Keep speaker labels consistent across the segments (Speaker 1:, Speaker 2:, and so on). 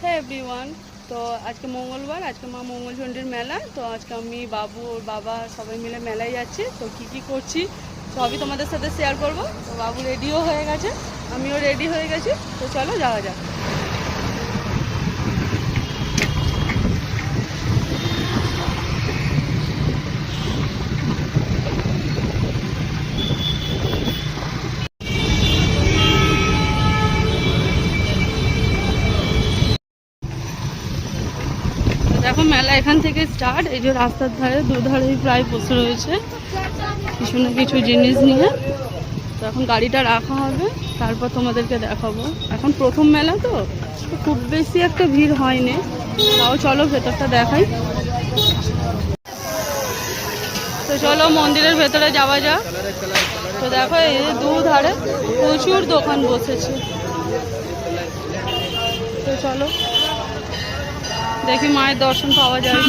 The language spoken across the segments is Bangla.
Speaker 1: হ্যাঁ এভরিওয়ান, তো আজকে মঙ্গলবার, আজকে মা মঙ্গলচণ্ডীর মেলা। তো আজকে আমি, বাবু, ওর বাবা সবাই মিলে মেলায় যাচ্ছি। তো কি কি করছি সবই তোমাদের সাথে শেয়ার করব। তো বাবু রেডিও হয়ে গেছে, আমিও রেডি হয়ে গেছি। তো চলো যাওয়া যাক। দেখো মেলা এখান থেকে স্টার্ট। এই যে রাস্তার ধারে দুধারেই প্রায় বসে রয়েছে কিছু না কিছু জিনিস নিয়ে। তো এখন গাড়িটা রাখা হবে, তারপর তোমাদেরকে দেখাবো। এখন প্রথম মেলা তো খুব বেশি একটা ভিড় হয়নি, তাও চলো ভেতরটা দেখাই। তো চলো মন্দিরের ভেতরে যাওয়া যাক। তো দেখো এই দুধারে প্রচুর দোকান বসেছে। তো চলো দেখি মায়ের দর্শন পাওয়া যায়।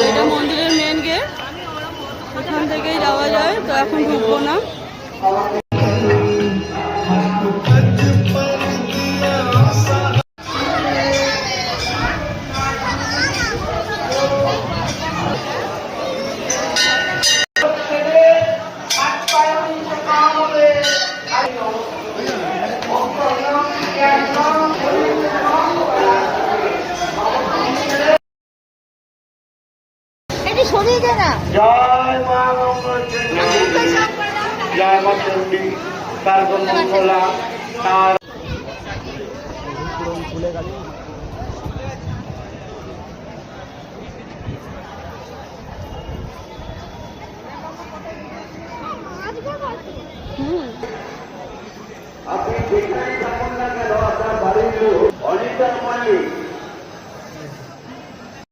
Speaker 1: এটা মন্দিরের মেন গেট, এখান থেকেই যাওয়া যায়। তো এখন ঢুকবো না।
Speaker 2: জয় মা মঙ্গলচণ্ডী, জয় মা চণ্ডী, সর্বমঙ্গলা। তার আপনি